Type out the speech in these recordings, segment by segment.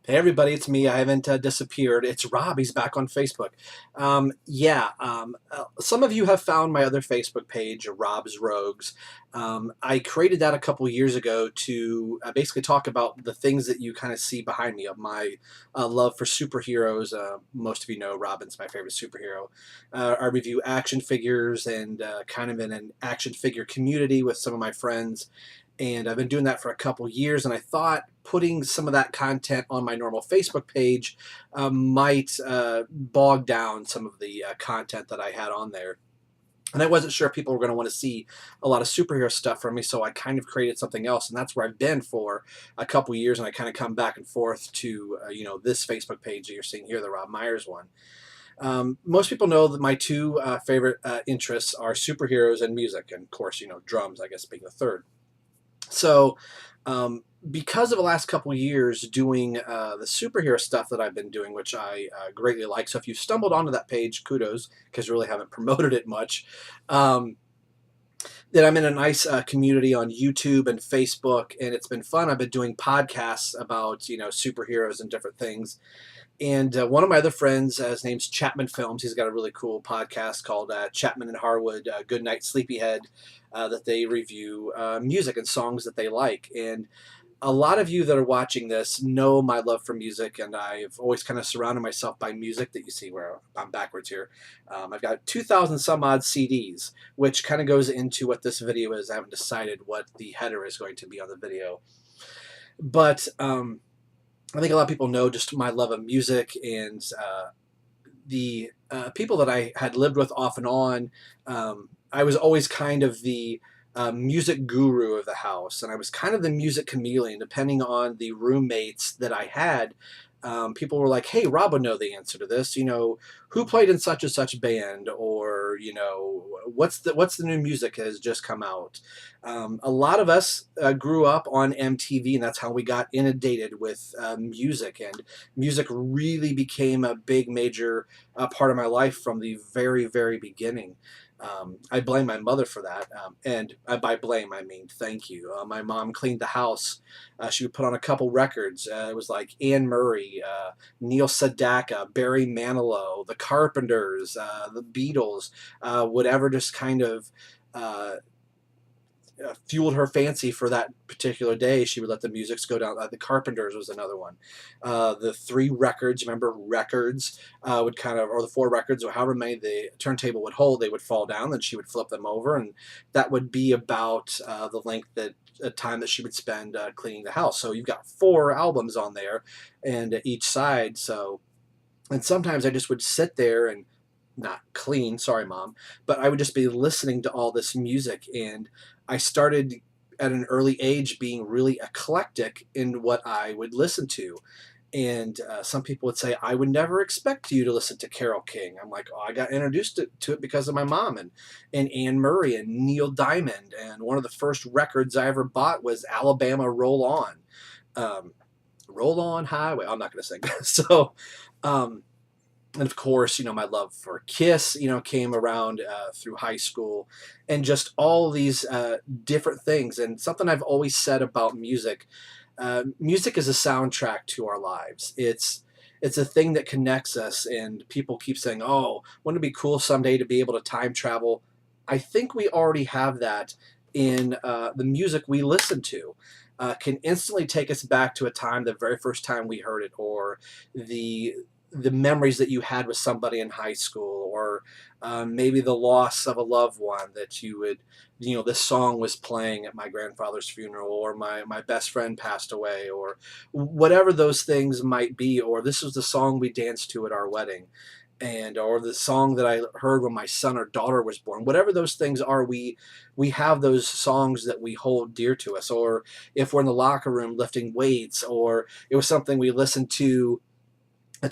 Hey everybody, it's me. I haven't disappeared. It's Rob. He's back on Facebook. Some of you have found my other Facebook page, Rob's Rogues. I created that a couple years ago to basically talk about the things that you kind of see behind me of my love for superheroes. Most of you know Robin's my favorite superhero. I review action figures and kind of in an action figure community with some of my friends, and I've been doing that for a couple years, and I thought putting some of that content on my normal Facebook page might bog down some of the content that I had on there. And I wasn't sure if people were going to want to see a lot of superhero stuff from me, so I kind of created something else, and that's where I've been for a couple years. And I kind of come back and forth to this Facebook page that you're seeing here, the Rob Myers one. Most people know that my two favorite interests are superheroes and music, and of course, drums, I guess, being the third. So, because of the last couple years doing the superhero stuff that I've been doing, which I greatly like. So, if you stumbled onto that page, kudos, because you really haven't promoted it much. Um, that I'm in a nice community on YouTube and Facebook, and it's been fun. I've been doing podcasts about superheroes and different things. And one of my other friends, his name's Chapman Films. He's got a really cool podcast called Chapman and Harwood Good Night Sleepyhead, that they review music and songs that they like. And a lot of you that are watching this know my love for music, and I've always kind of surrounded myself by music that you see where I'm backwards here. I've got 2,000 some odd CDs, which kind of goes into what this video is. I haven't decided what the header is going to be on the video. But I think a lot of people know just my love of music, and the people that I had lived with off and on. I was always kind of the music guru of the house, and I was kind of the music chameleon, depending on the roommates that I had. People were like, "Hey, Rob would know the answer to this. Who played in such and such band, or what's the new music has just come out." A lot of us grew up on MTV, and that's how we got inundated with music. And music really became a big, major part of my life from the very, very beginning. I blame my mother for that. And by blame, I mean thank you. My mom cleaned the house. She would put on a couple records. It was like Anne Murray, Neil Sedaka, Barry Manilow, The Carpenters, the Beatles, whatever just kind of uh, fueled her fancy for that particular day. She would let the musics go down. The Carpenters was another one. The three records, remember records, would kind of, or the four records, or however many the turntable would hold, they would fall down. Then she would flip them over, and that would be about the length that time that she would spend cleaning the house. So you've got four albums on there, and each side. So, and sometimes I just would sit there and not clean, sorry mom, but I would just be listening to all this music. And I started at an early age being really eclectic in what I would listen to. And some people would say, I would never expect you to listen to Carole King. I'm like, oh, I got introduced to it because of my mom, and Anne Murray and Neil Diamond. And one of the first records I ever bought was Alabama Roll On. Roll On Highway. I'm not going to sing. So, um, and of course, my love for Kiss, came around through high school, and just all these different things. And something I've always said about music: music is a soundtrack to our lives. It's a thing that connects us. And people keep saying, "Oh, wouldn't it be cool someday to be able to time travel?" I think we already have that in the music we listen to. Can instantly take us back to a time, the very first time we heard it, or the the memories that you had with somebody in high school, or maybe the loss of a loved one that you would, this song was playing at my grandfather's funeral, or my best friend passed away, or whatever those things might be, or this was the song we danced to at our wedding, and or the song that I heard when my son or daughter was born. Whatever those things are, we have those songs that we hold dear to us. Or if we're in the locker room lifting weights, or it was something we listened to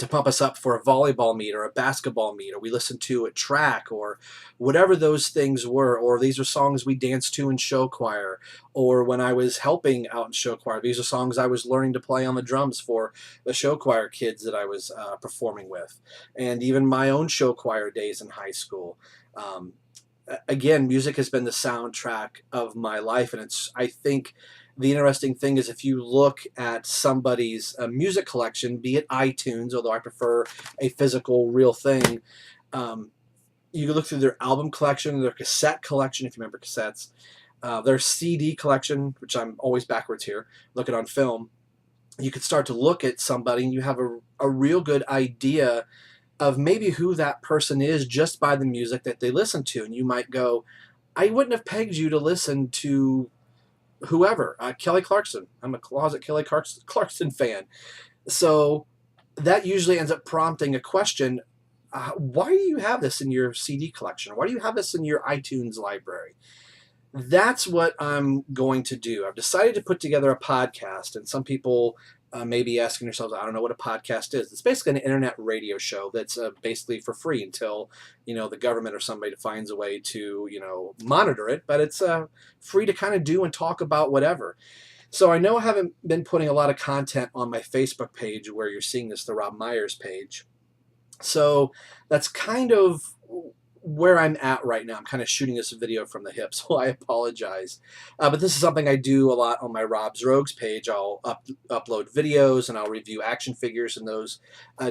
pump us up for a volleyball meet or a basketball meet, or we listened to at track, or whatever those things were. Or these are songs we danced to in show choir, or when I was helping out in show choir, these are songs I was learning to play on the drums for the show choir kids that I was performing with, and even my own show choir days in high school. Again, music has been the soundtrack of my life, and I think the interesting thing is if you look at somebody's music collection, be it iTunes, although I prefer a physical, real thing, um, you can look through their album collection, their cassette collection, if you remember cassettes, their CD collection, which I'm always backwards here, looking on film. You could start to look at somebody and you have a real good idea of maybe who that person is just by the music that they listen to. And you might go, I wouldn't have pegged you to listen to whoever, Kelly Clarkson. I'm a closet Kelly Clarkson fan. So that usually ends up prompting a question. Why do you have this in your CD collection? Why do you have this in your iTunes library? That's what I'm going to do. I've decided to put together a podcast, and some people may be asking themselves, I don't know what a podcast is. It's basically an internet radio show that's basically for free until, the government or somebody finds a way to, monitor it, but it's free to kind of do and talk about whatever. So I know I haven't been putting a lot of content on my Facebook page where you're seeing this, the Rob Myers page. So that's kind of where I'm at right now. I'm kind of shooting this video from the hip, so I apologize. But this is something I do a lot on my Rob's Rogues page. I'll upload videos and I'll review action figures and those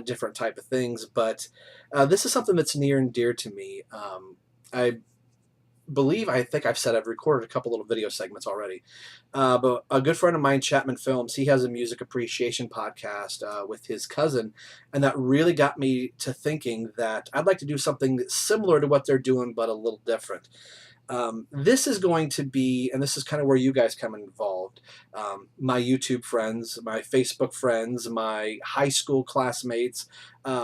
different type of things. But this is something that's near and dear to me. I think I've said I've recorded a couple little video segments already. But a good friend of mine, Chapman Films, he has a music appreciation podcast with his cousin, and that really got me to thinking that I'd like to do something similar to what they're doing, but a little different. This is going to be, and this is kind of where you guys come involved, my YouTube friends, my Facebook friends, my high school classmates,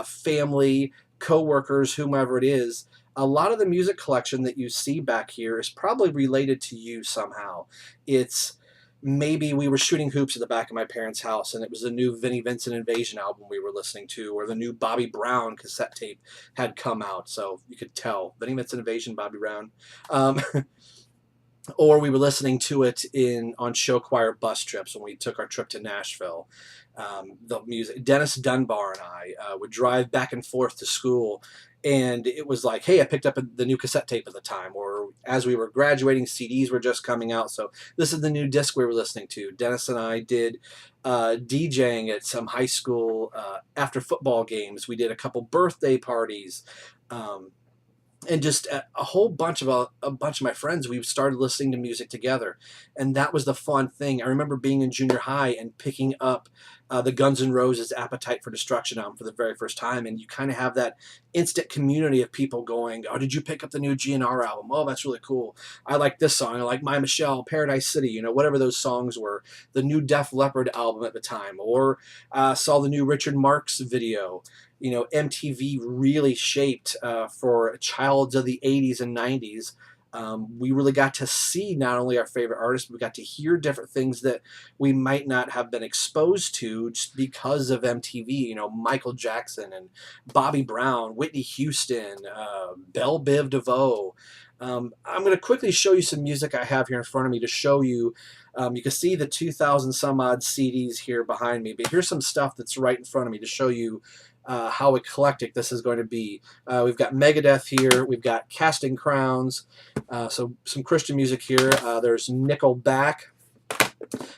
family, co-workers, whomever it is. A lot of the music collection that you see back here is probably related to you somehow. It's maybe we were shooting hoops at the back of my parents' house and it was the new Vinnie Vincent Invasion album we were listening to, or the new Bobby Brown cassette tape had come out. So you could tell Vinnie Vincent Invasion, Bobby Brown. Or we were listening to it on show choir bus trips when we took our trip to Nashville. The music, Dennis Dunbar and I would drive back and forth to school, and it was like, hey, I picked up the new cassette tape at the time, or as we were graduating, CDs were just coming out, so this is the new disc we were listening to. Dennis and I did DJing at some high school after football games. We did a couple birthday parties. And just a whole bunch of my friends, we started listening to music together, and that was the fun thing. I remember being in junior high and picking up the Guns N' Roses Appetite for Destruction album for the very first time, and you kind of have that instant community of people going, oh, did you pick up the new GNR album? Oh, that's really cool. I like this song. I like My Michelle, Paradise City, whatever those songs were. The new Def Leppard album at the time, or saw the new Richard Marx video. MTV really shaped for childs of the 80s and 90s. We really got to see not only our favorite artists, but we got to hear different things that we might not have been exposed to just because of MTV. Michael Jackson and Bobby Brown, Whitney Houston, Belle Biv DeVoe. I'm going to quickly show you some music I have here in front of me to show you. You can see the 2,000 some odd CDs here behind me, but here's some stuff that's right in front of me to show you how eclectic this is going to be. We've got Megadeth here. We've got Casting Crowns. So some Christian music here. There's Nickelback.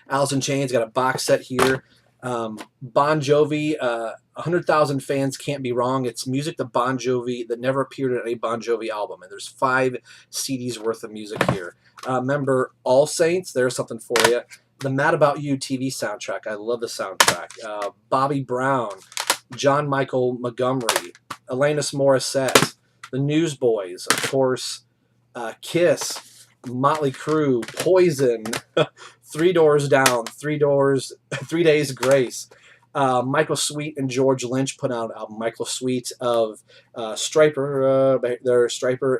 Alice in Chains got a box set here. Bon Jovi. 100,000 Fans Can't Be Wrong. It's music to Bon Jovi that never appeared in a Bon Jovi album. And there's 5 CDs worth of music here. Remember All Saints? There's something for you. The Mad About You TV soundtrack. I love the soundtrack. Bobby Brown. John Michael Montgomery, Alanis Morissette, the Newsboys, of course, Kiss, Motley Crue, Poison, Three Doors Down, 3 Days Grace. Michael Sweet and George Lynch put out an album. Michael Sweet of Stryper,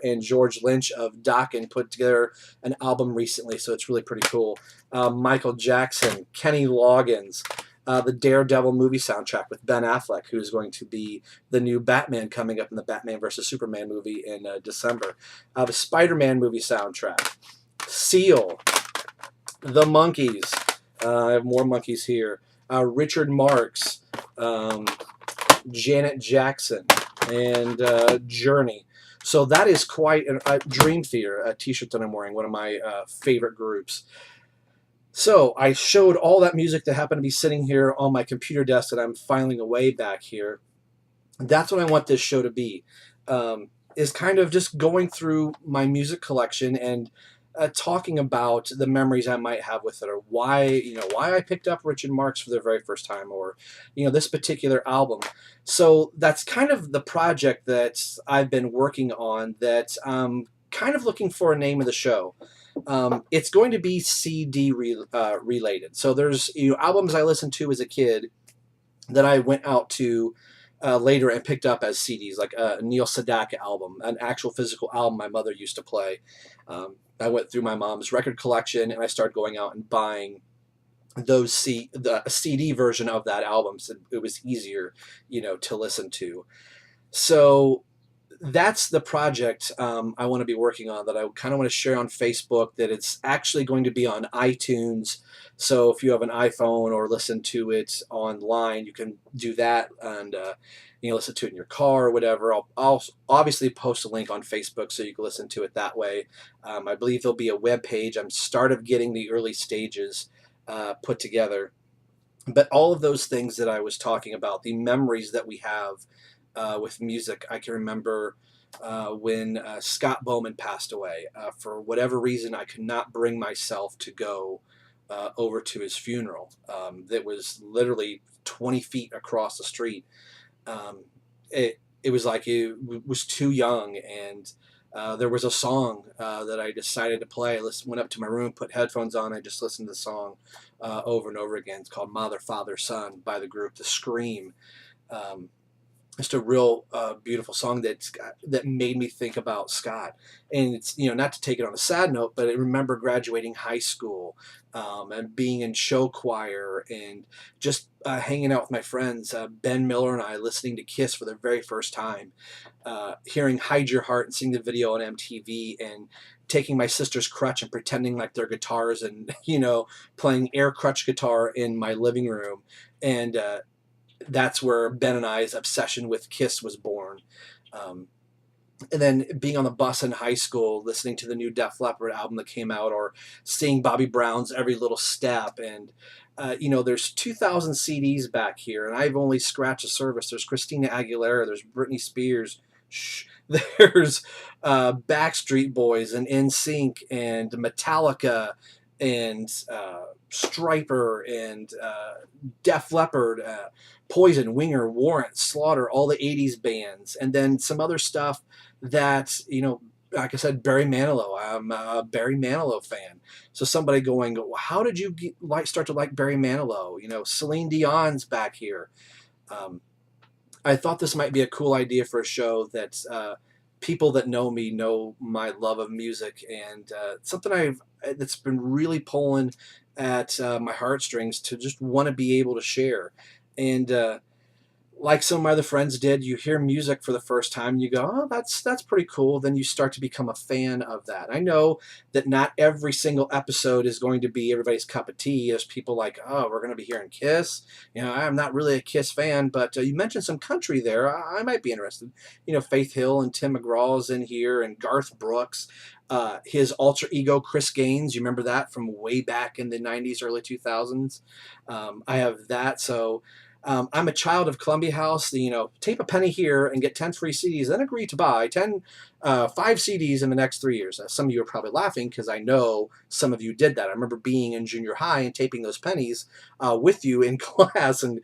and George Lynch of Dokken put together an album recently, so it's really pretty cool. Michael Jackson, Kenny Loggins. The Daredevil movie soundtrack with Ben Affleck, who's going to be the new Batman coming up in the Batman vs. Superman movie in December. The Spider-Man movie soundtrack. Seal. The Monkees. I have more Monkees here. Richard Marx. Janet Jackson. And Journey. So that is quite a Dream Theater, a t-shirt that I'm wearing, one of my favorite groups. So I showed all that music that happened to be sitting here on my computer desk that I'm filing away back here. That's what I want this show to be. Is kind of just going through my music collection and talking about the memories I might have with it, or why I picked up Richard Marx for the very first time, or this particular album. So that's kind of the project that I've been working on. That kind of looking for a name of the show. It's going to be related. So there's albums I listened to as a kid that I went out to later and picked up as CDs, like a Neil Sedaka album, an actual physical album my mother used to play. I went through my mom's record collection and I started going out and buying the CD version of that album, so it was easier, to listen to. So that's the project I want to be working on, that I kind of want to share on Facebook, that it's actually going to be on iTunes. So if you have an iPhone or listen to it online, you can do that, and listen to it in your car or whatever. I'll obviously post a link on Facebook so you can listen to it that way. I believe there'll be a web page. I'm of getting the early stages put together. But all of those things that I was talking about, the memories that we have with music. I can remember when Scott Bowman passed away. For whatever reason, I could not bring myself to go over to his funeral. That was literally 20 feet across the street. It was like it was too young, and there was a song that I decided to play. I went up to my room, put headphones on, I just listened to the song over and over again. It's called Mother, Father, Son by the group The Scream. Um, just a real beautiful song that made me think about Scott. And it's, not to take it on a sad note, but I remember graduating high school and being in show choir and just hanging out with my friends, Ben Miller and I, listening to Kiss for the very first time, hearing Hide Your Heart and seeing the video on MTV, and taking my sister's crutch and pretending like they're guitars, and playing air crutch guitar in my living room. And that's where Ben and I's obsession with Kiss was born. Um, and then being on the bus in high school, listening to the new Def Leppard album that came out, or seeing Bobby Brown's Every Little Step. And, there's 2,000 CDs back here, and I've only scratched the surface. There's Christina Aguilera, there's Britney Spears, there's Backstreet Boys and NSYNC and Metallica and Striper and Def Leppard, Poison, Winger, Warrant, Slaughter, all the 80s bands, and then some other stuff that, like I said, Barry Manilow. I'm a Barry Manilow fan. So somebody going, well, how did you start to like Barry Manilow? Celine Dion's back here. I thought this might be a cool idea for a show that people that know me know my love of music, and something that's been really pulling at my heartstrings, to just want to be able to share. And like some of my other friends did, you hear music for the first time and you go, oh, that's pretty cool. Then you start to become a fan of that. I know that not every single episode is going to be everybody's cup of tea. There's people like, oh, we're going to be hearing Kiss. I'm not really a Kiss fan, but you mentioned some country there. I might be interested. Faith Hill and Tim McGraw's in here, and Garth Brooks. His alter ego, Chris Gaines. You remember that from way back in the 90s, early 2000s? I have that. So I'm a child of Columbia House. Tape a penny here and get 10 free CDs, then agree to buy 5 CDs in the next 3 years. Some of you are probably laughing because I know some of you did that. I remember being in junior high and taping those pennies with you in class, and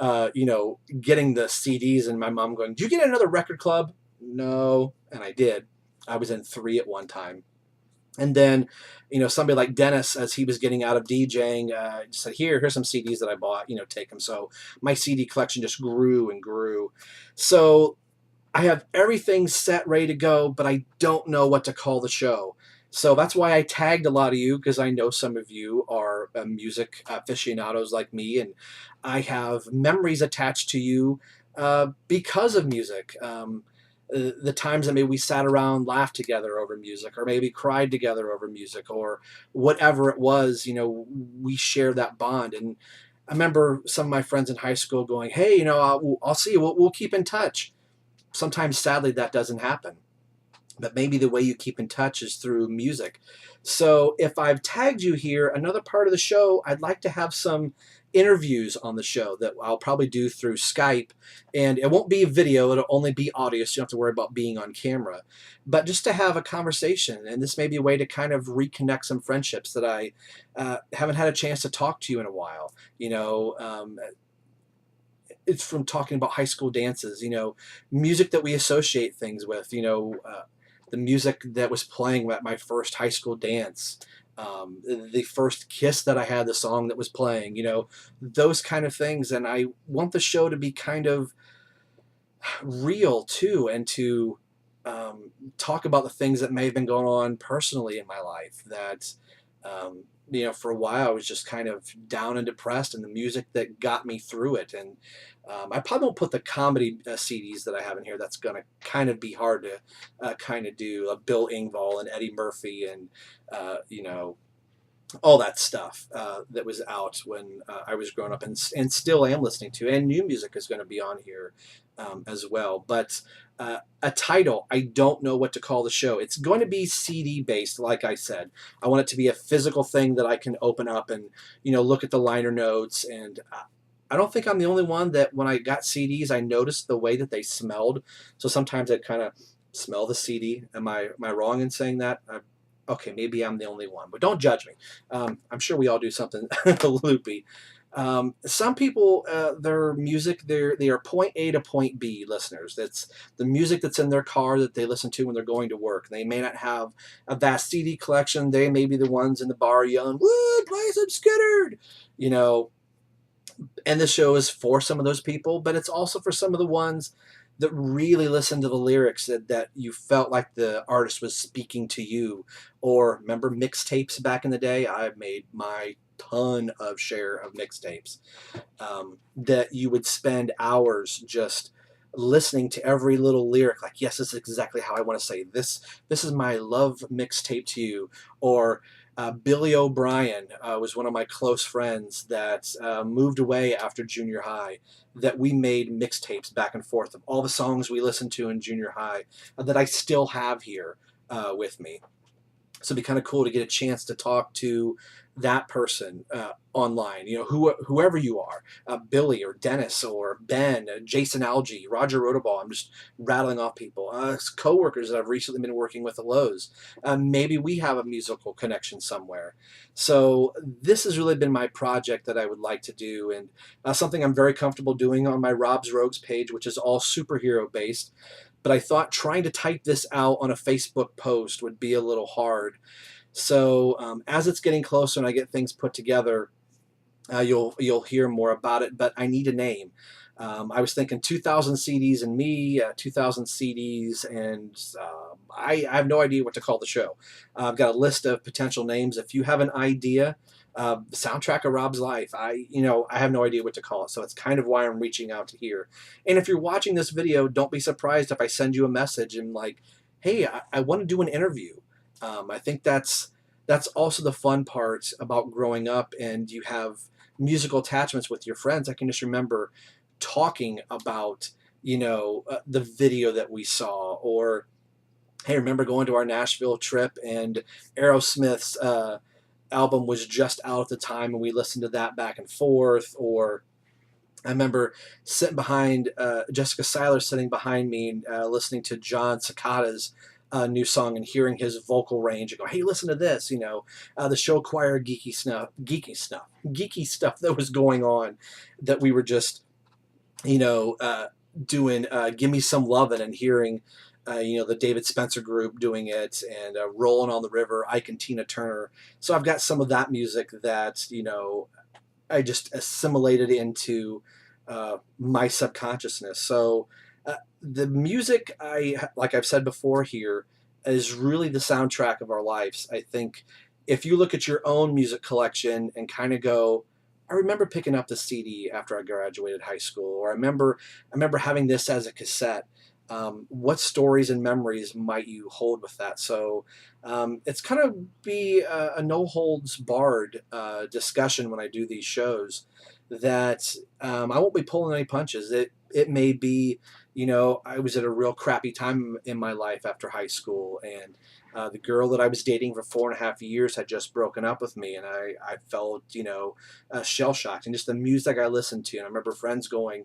getting the CDs, and my mom going, "Do you get another record club?" No, and I did. I was in 3 at one time. And then, somebody like Dennis, as he was getting out of DJing, just said, here's some CDs that I bought, take them. So my CD collection just grew and grew. So I have everything set, ready to go, but I don't know what to call the show. So that's why I tagged a lot of you, because I know some of you are music aficionados like me, and I have memories attached to you because of music. The times that maybe we sat around, laughed together over music, or maybe cried together over music, or whatever it was, we share that bond. And I remember some of my friends in high school going, hey, I'll see you. We'll keep in touch. Sometimes, sadly, that doesn't happen. but maybe the way you keep in touch is through music. So if I've tagged you here, another part of the show, I'd like to have some interviews on the show that I'll probably do through Skype. And it won't be video, it'll only be audio, so you don't have to worry about being on camera. But just to have a conversation, and this may be a way to kind of reconnect some friendships that I haven't had a chance to talk to you in a while. It's from talking about high school dances, music that we associate things with, the music that was playing at my first high school dance, the first kiss that I had, the song that was playing, those kind of things. And I want the show to be kind of real too, and to talk about the things that may have been going on personally in my life that, for a while I was just kind of down and depressed, and the music that got me through it. And I probably won't put the comedy CDs that I have in here. That's going to kind of be hard to kind of do. Bill Engvall and Eddie Murphy and, all that stuff that was out when I was growing up, and still am listening to. And new music is going to be on here as well. But a title, I don't know what to call the show. It's going to be CD based, like I said. I want it to be a physical thing that I can open up and look at the liner notes. And I don't think I'm the only one that when I got CDs, I noticed the way that they smelled. So sometimes I'd kind of smell the CD. Am I wrong in saying that? Okay, maybe I'm the only one, but don't judge me. I'm sure we all do something loopy. Some people, their music, they are point A to point B listeners. That's the music that's in their car that they listen to when they're going to work. They may not have a vast CD collection. They may be the ones in the bar yelling, "Woo, play some Skynyrd," and the show is for some of those people, but it's also for some of the ones that really listen to the lyrics, that you felt like the artist was speaking to you. Or remember mixtapes back in the day? I've made my ton of share of mixtapes, that you would spend hours just listening to every little lyric, like, yes, this is exactly how I want to say this. This is my love mixtape to you. Or Billy O'Brien was one of my close friends that moved away after junior high, that we made mixtapes back and forth of all the songs we listened to in junior high that I still have here with me. So it'd be kind of cool to get a chance to talk to that person online, whoever you are, Billy or Dennis or Ben, Jason Alge, Roger Rotobaugh. I'm just rattling off people, coworkers that I've recently been working with at Lowe's. Maybe we have a musical connection somewhere. So this has really been my project that I would like to do, and something I'm very comfortable doing on my Rob's Rogues page, which is all superhero based. But I thought trying to type this out on a Facebook post would be a little hard. So as it's getting closer and I get things put together, you'll hear more about it. But I need a name. I was thinking 2,000 CDs and me, 2,000 CDs, and I have no idea what to call the show. I've got a list of potential names. If you have an idea, soundtrack of Rob's life, I have no idea what to call it. So it's kind of why I'm reaching out to here. And if you're watching this video, don't be surprised if I send you a message and like, hey, I want to do an interview. I think that's also the fun part about growing up, and you have musical attachments with your friends. I can just remember talking about the video that we saw, or hey, remember going to our Nashville trip and Aerosmith's album was just out at the time, and we listened to that back and forth. Or I remember sitting behind Jessica Seiler, sitting behind me, listening to John Cicada's new song and hearing his vocal range and go, hey, listen to this. The show choir geeky stuff that was going on, that we were just doing Give Me Some Lovin', and hearing the David Spencer group doing it, and Rolling on the River, Ike and Tina Turner. So I've got some of that music that I just assimilated into my subconsciousness. So the music, like I've said before here, is really the soundtrack of our lives. I think if you look at your own music collection and kind of go, I remember picking up the CD after I graduated high school, or I remember having this as a cassette. What stories and memories might you hold with that? So it's kind of be a no holds barred discussion when I do these shows, that I won't be pulling any punches. It may be, you know, I was at a real crappy time in my life after high school, and the girl that I was dating for 4.5 years had just broken up with me, and I felt, you know, shell shocked. And just the music I listened to, and I remember friends going,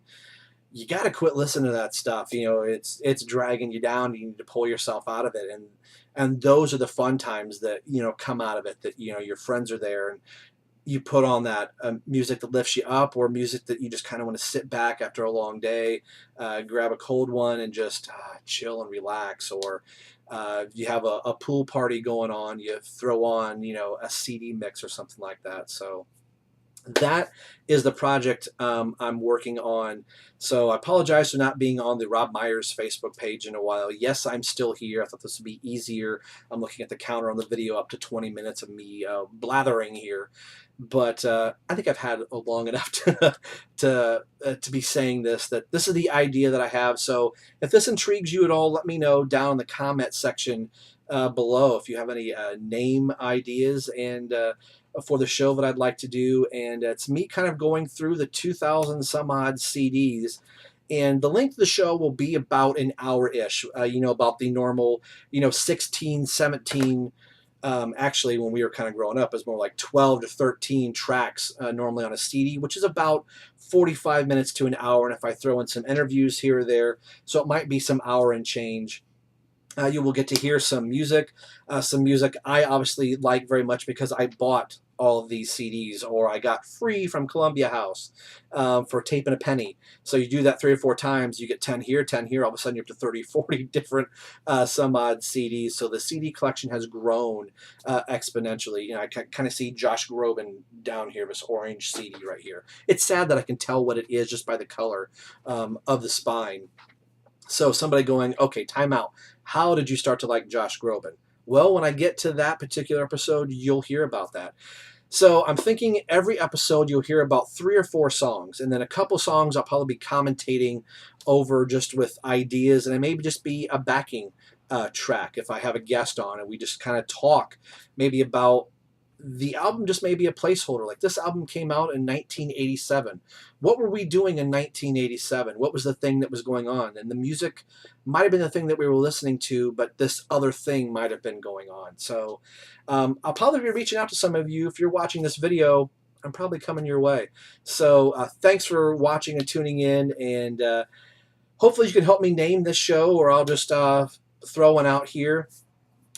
"You got to quit listening to that stuff. You know, it's dragging you down. You need to pull yourself out of it." And those are the fun times that, you know, come out of it. That, you know, your friends are there, and you put on that music that lifts you up, or music that you just kind of want to sit back after a long day, grab a cold one and just chill and relax. Or you have a pool party going on, you throw on, you know, a CD mix or something like that. So that is the project I'm working on. So I apologize for not being on the Rob Myers Facebook page in a while. Yes, I'm still here. I thought this would be easier. I'm looking at the counter on the video, up to 20 minutes of me blathering here. But I think I've had long enough to be saying this, that this is the idea that I have. So if this intrigues you at all, let me know down in the comment section below if you have any name ideas and for the show that I'd like to do. And it's me kind of going through the 2,000 some odd CDs. And the length of the show will be about an hour-ish, you know, about the normal, you know, 16, 17, actually, when we were kind of growing up, it was more like 12 to 13 tracks normally on a CD, which is about 45 minutes to an hour. And if I throw in some interviews here or there, so it might be some hour and change. You will get to hear some music I obviously like very much because I bought all of these CDs, or I got free from Columbia House for tape and a penny. So you do that 3 or 4 times, you get 10 here, 10 here, all of a sudden you're up to 30, 40 different some odd CDs. So the CD collection has grown exponentially. You know, I kind of see Josh Groban down here, this orange CD right here. It's sad that I can tell what it is just by the color of the spine. So somebody going, okay, time out. How did you start to like Josh Groban? Well, when I get to that particular episode, you'll hear about that. So I'm thinking every episode you'll hear about 3 or 4 songs, and then a couple songs I'll probably be commentating over just with ideas, and it maybe just be a backing track if I have a guest on, and we just kind of talk maybe about the album, just maybe a placeholder. Like, this album came out in 1987. What were we doing in 1987? What was the thing that was going on? And the music might have been the thing that we were listening to, but this other thing might have been going on. So I'll probably be reaching out to some of you. If you're watching this video, I'm probably coming your way. So thanks for watching and tuning in, and hopefully you can help me name this show, or I'll just throw one out here.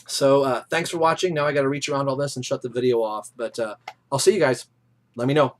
So thanks for watching. Now I got to reach around all this and shut the video off. But I'll see you guys. Let me know.